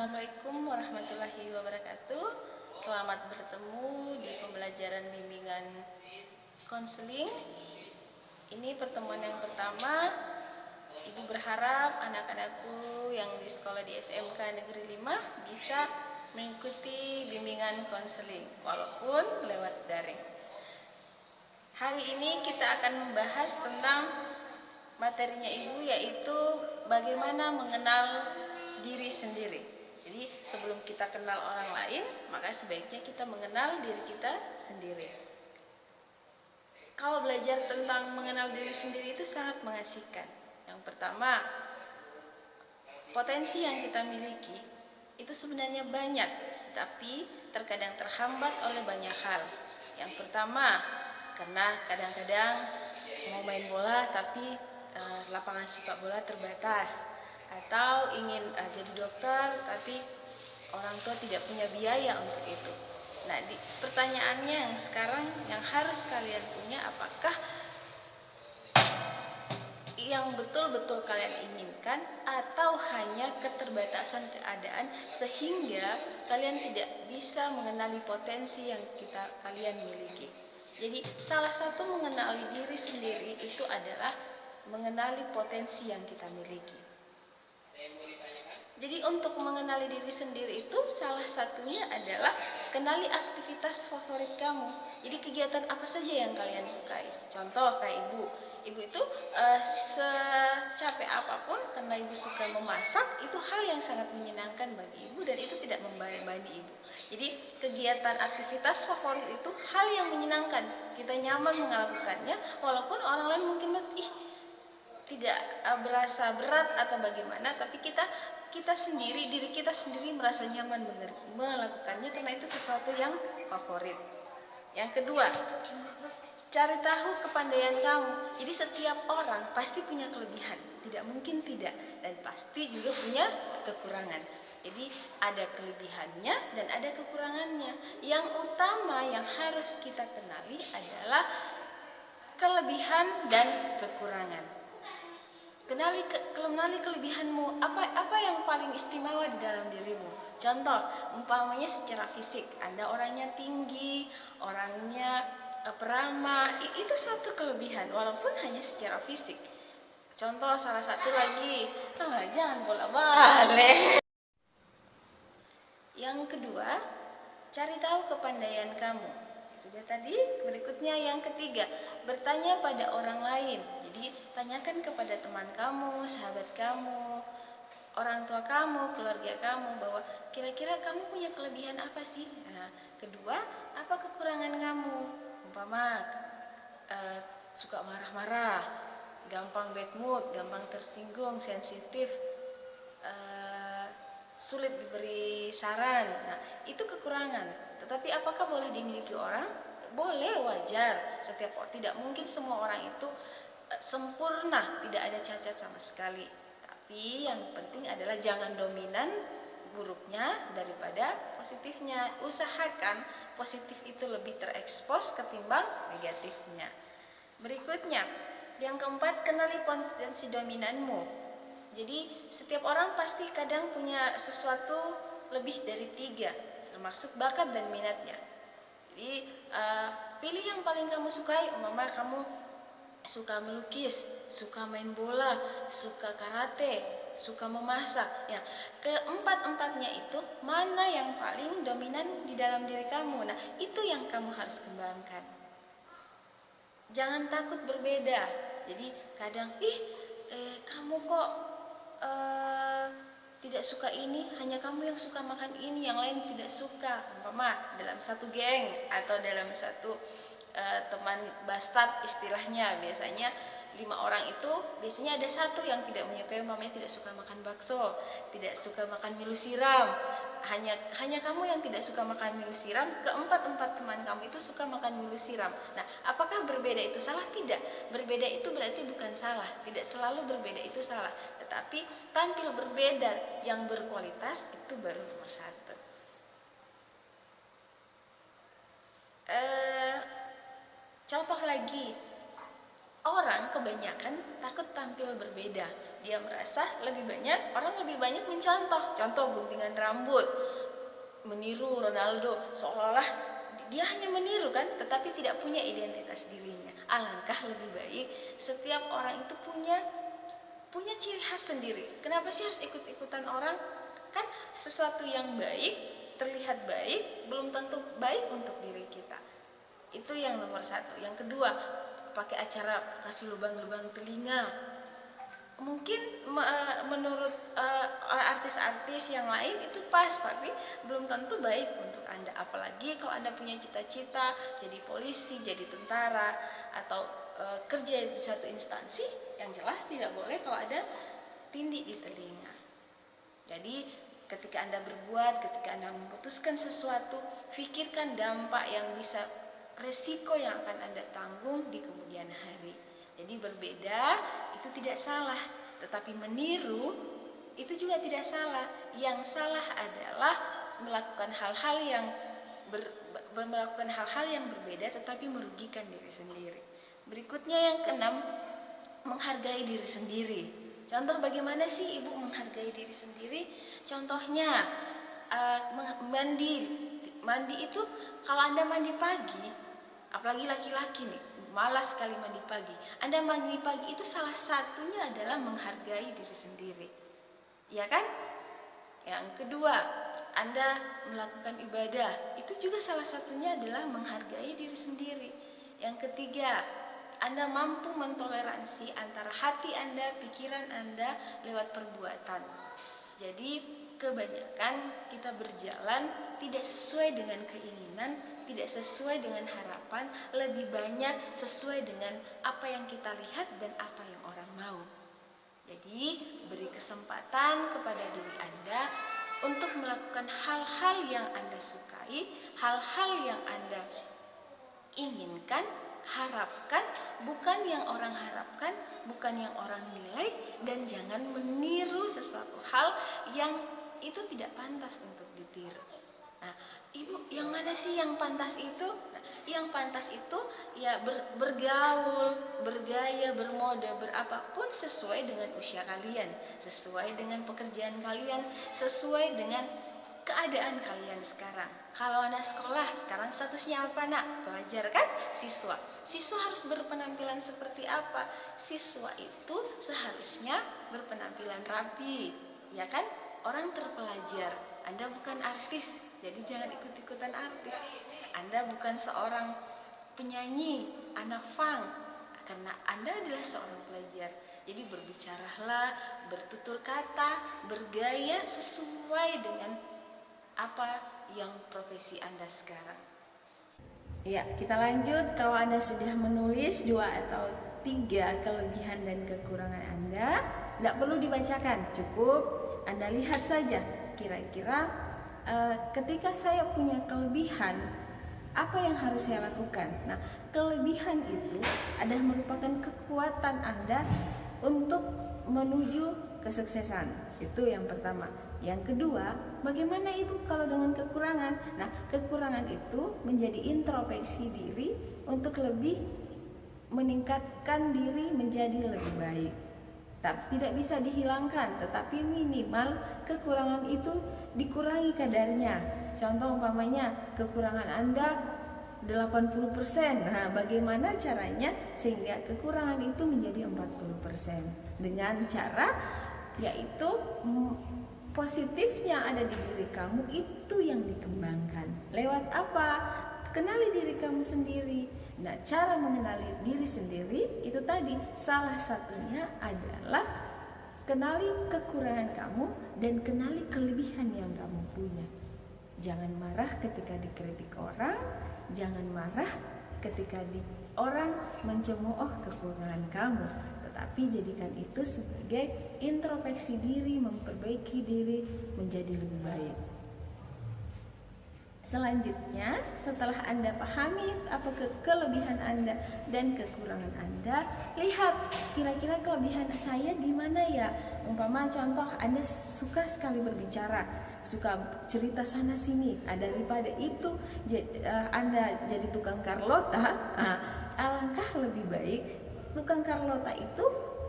Assalamualaikum warahmatullahi wabarakatuh. Selamat bertemu di pembelajaran bimbingan konseling. Ini pertemuan yang pertama. Ibu berharap anak-anakku yang di sekolah di SMK Negeri 5 bisa mengikuti bimbingan konseling walaupun lewat daring. Hari ini kita akan membahas tentang materinya Ibu, yaitu bagaimana mengenal diri sendiri. Jadi sebelum kita kenal orang lain, maka sebaiknya kita mengenal diri kita sendiri. Kalau belajar tentang mengenal diri sendiri itu sangat mengasihkan. Yang pertama, potensi yang kita miliki itu sebenarnya banyak, tapi terkadang terhambat oleh banyak hal. Yang pertama, karena kadang-kadang mau main bola tapi lapangan sepak bola terbatas, atau ingin jadi dokter tapi orang tua tidak punya biaya untuk itu. Nah, pertanyaannya yang sekarang yang harus kalian punya, apakah yang betul-betul kalian inginkan atau hanya keterbatasan keadaan sehingga kalian tidak bisa mengenali potensi yang kalian miliki. Jadi salah satu mengenali diri sendiri itu adalah mengenali potensi yang kita miliki. Jadi untuk mengenali diri sendiri itu salah satunya adalah kenali aktivitas favorit kamu. Jadi kegiatan apa saja yang kalian sukai. Contoh kayak Ibu itu secapek apapun karena Ibu suka memasak, itu hal yang sangat menyenangkan bagi Ibu dan itu tidak membebani Ibu. Jadi kegiatan aktivitas favorit itu hal yang menyenangkan. Kita nyaman melakukannya walaupun orang lain mungkin tidak berasa berat atau bagaimana, tapi diri kita sendiri merasa nyaman melakukannya karena itu sesuatu yang favorit. Yang kedua, cari tahu kepandaian kamu. Jadi setiap orang pasti punya kelebihan, tidak mungkin tidak, dan pasti juga punya kekurangan. Jadi ada kelebihannya dan ada kekurangannya. Yang utama yang harus kita kenali adalah kelebihan dan kekurangan. Kenali kelebihanmu, apa yang paling istimewa di dalam dirimu. Contoh, umpamanya secara fisik, Anda orangnya tinggi, orangnya peramah, itu suatu kelebihan walaupun hanya secara fisik. Contoh salah satu lagi, jangan bola-balik. Yang kedua, cari tahu kepandaian kamu. Sudah tadi, berikutnya yang ketiga, bertanya pada orang lain. Jadi tanyakan kepada teman kamu, sahabat kamu, orang tua kamu, keluarga kamu, bahwa kira-kira kamu punya kelebihan apa sih? Nah, kedua, apa kekurangan kamu? Umpama suka marah-marah, gampang bad mood, gampang tersinggung, sensitif, sulit diberi saran. Nah, itu kekurangan. Tetapi apakah boleh dimiliki orang? Boleh, wajar. Tidak mungkin semua orang itu sempurna, tidak ada cacat sama sekali. Tapi yang penting adalah jangan dominan buruknya daripada positifnya. Usahakan positif itu lebih terekspos ketimbang negatifnya. Berikutnya, yang keempat, kenali potensi dominanmu. Jadi setiap orang pasti kadang punya sesuatu lebih dari 3, termasuk bakat dan minatnya. Jadi pilih yang paling kamu sukai. Umpama kamu suka melukis, suka main bola, suka karate, suka memasak. Ya, keempat-empatnya itu mana yang paling dominan di dalam diri kamu. Nah, itu yang kamu harus kembangkan. Jangan takut berbeda. Jadi kadang kamu kok tidak suka ini, hanya kamu yang suka makan ini, yang lain tidak suka. Umpama dalam satu geng atau dalam satu teman bastard istilahnya, biasanya 5 orang itu biasanya ada satu yang tidak menyukai, umpamanya tidak suka makan bakso, tidak suka makan mie siram. Hanya kamu yang tidak suka makan mie siram, keempat teman kamu itu suka makan mie siram. Nah, apakah berbeda itu salah? Tidak. Berbeda itu berarti bukan salah. Tidak selalu berbeda itu salah. Tetapi tampil berbeda yang berkualitas itu baru nomor 1. Contoh lagi, orang kebanyakan takut tampil berbeda. Dia merasa orang lebih banyak contoh guntingan rambut, meniru Ronaldo, seolah-olah dia hanya meniru kan, tetapi tidak punya identitas dirinya. Alangkah lebih baik setiap orang itu punya ciri khas sendiri. Kenapa sih harus ikut-ikutan orang? Kan sesuatu yang baik, terlihat baik, belum tentu baik untuk diri kita. Itu yang nomor satu. Yang kedua, pakai acara kasih lubang-lubang telinga. Mungkin menurut artis-artis yang lain itu pas, tapi belum tentu baik untuk Anda. Apalagi kalau Anda punya cita-cita jadi polisi, jadi tentara, atau kerja di suatu instansi, yang jelas tidak boleh kalau ada tindik di telinga. Jadi ketika Anda berbuat, ketika Anda memutuskan sesuatu, pikirkan dampak yang bisa, resiko yang akan Anda tanggung di kemudian hari. Jadi berbeda itu tidak salah, tetapi meniru itu juga tidak salah. Yang salah adalah melakukan hal-hal yang berbeda tetapi merugikan diri sendiri. Berikutnya yang keenam, menghargai diri sendiri. Contoh bagaimana sih ibu menghargai diri sendiri? Contohnya mandi itu, kalau Anda mandi pagi, apalagi laki-laki nih, malas sekali mandi pagi. Anda mandi pagi itu salah satunya adalah menghargai diri sendiri, ya kan? Yang kedua, Anda melakukan ibadah, itu juga salah satunya adalah menghargai diri sendiri. Yang ketiga, Anda mampu mentoleransi antara hati Anda, pikiran Anda lewat perbuatan. Jadi kebanyakan kita berjalan tidak sesuai dengan keinginan, tidak sesuai dengan harapan, lebih banyak sesuai dengan apa yang kita lihat dan apa yang orang mau. Jadi beri kesempatan kepada diri Anda untuk melakukan hal-hal yang Anda sukai, hal-hal yang Anda inginkan, harapkan, bukan yang orang harapkan, bukan yang orang nilai, dan jangan meniru sesuatu hal yang itu tidak pantas untuk ditiru. Nah, ibu, yang mana sih yang pantas itu? Nah, yang pantas itu ya bergaul, bergaya, bermode, berapapun sesuai dengan usia kalian, sesuai dengan pekerjaan kalian, sesuai dengan keadaan kalian sekarang. Kalau anak sekolah sekarang statusnya apa nak? Pelajar kan? Siswa. Siswa harus berpenampilan seperti apa? Siswa itu seharusnya berpenampilan rapi, ya kan? Orang terpelajar. Anda bukan artis, jadi jangan ikut-ikutan artis. Anda bukan seorang penyanyi, anak funk, karena Anda adalah seorang pelajar. Jadi berbicaralah, bertutur kata, bergaya sesuai dengan apa yang profesi Anda sekarang. Ya, kita lanjut. Kalau Anda sudah menulis 2 atau 3 kelebihan dan kekurangan Anda, tidak perlu dibacakan, cukup Anda lihat saja. Kira-kira ketika saya punya kelebihan, apa yang harus saya lakukan? Nah, kelebihan itu adalah merupakan kekuatan Anda untuk menuju kesuksesan. Itu yang pertama. Yang kedua, bagaimana ibu kalau dengan kekurangan? Nah, kekurangan itu menjadi introspeksi diri untuk lebih meningkatkan diri menjadi lebih baik. Tidak bisa dihilangkan, tetapi minimal kekurangan itu dikurangi kadarnya. Contoh umpamanya kekurangan Anda 80%. Nah, bagaimana caranya sehingga kekurangan itu menjadi 40%? Dengan cara yaitu positifnya ada di diri kamu itu yang dikembangkan. Lewat apa? Kenali diri kamu sendiri. Nah, cara mengenali diri sendiri itu tadi salah satunya adalah kenali kekurangan kamu dan kenali kelebihan yang kamu punya. Jangan marah ketika dikritik orang, jangan marah ketika orang mencemooh kekurangan kamu, tetapi jadikan itu sebagai introspeksi diri, memperbaiki diri menjadi lebih baik. Selanjutnya, setelah Anda pahami apa kelebihan Anda dan kekurangan Anda, lihat kira-kira kelebihan saya di mana ya. Umpama contoh, Anda suka sekali berbicara, suka cerita sana sini. Daripada itu Anda jadi tukang Carlota, alangkah lebih baik tukang Carlota itu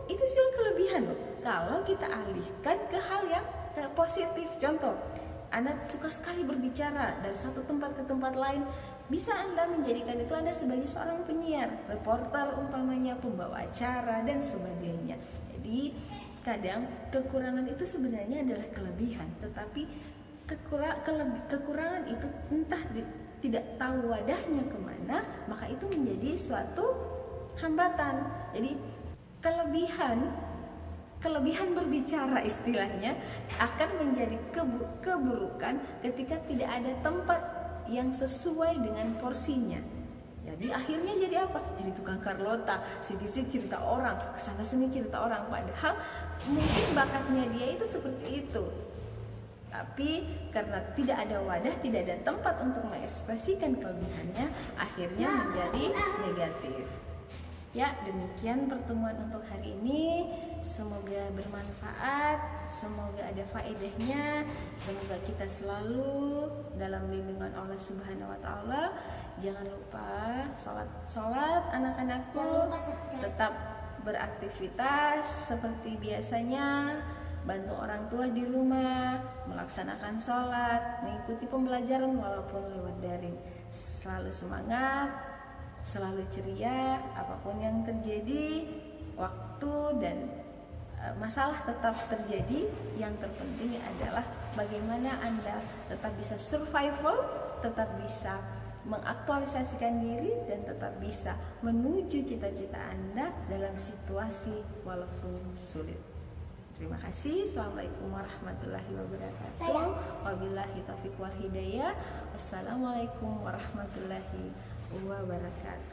juga kelebihan loh. Kalau kita alihkan ke hal yang positif. Contoh, Anda suka sekali berbicara dari satu tempat ke tempat lain, bisa Anda menjadikan itu Anda sebagai seorang penyiar, reporter umpamanya, pembawa acara dan sebagainya. Jadi kadang kekurangan itu sebenarnya adalah kelebihan, tetapi kekurangan itu entah tidak tahu wadahnya kemana, maka itu menjadi suatu hambatan. Jadi kelebihan berbicara istilahnya akan menjadi keburukan ketika tidak ada tempat yang sesuai dengan porsinya. Jadi akhirnya jadi apa? Jadi tukang Carlota, sini cerita orang, kesana sini cerita orang, padahal mungkin bakatnya dia itu seperti itu. Tapi karena tidak ada wadah, tidak ada tempat untuk mengekspresikan kelebihannya, akhirnya menjadi negatif. Ya, demikian pertemuan untuk hari ini. Semoga bermanfaat, semoga ada faedahnya, semoga kita selalu dalam lindungan Allah Subhanahu wa taala. Jangan lupa sholat anak-anakku, tetap beraktivitas seperti biasanya, bantu orang tua di rumah, melaksanakan sholat, mengikuti pembelajaran walaupun lewat daring. Selalu semangat, selalu ceria, apapun yang terjadi, waktu dan masalah tetap terjadi. Yang terpenting adalah bagaimana Anda tetap bisa survival, tetap bisa mengaktualisasikan diri, dan tetap bisa menuju cita-cita Anda dalam situasi walaupun sulit. Terima kasih. Assalamualaikum warahmatullahi wabarakatuh. Wabillahi taufiq wal hidayah. Wassalamualaikum warahmatullahi wabarakatuh.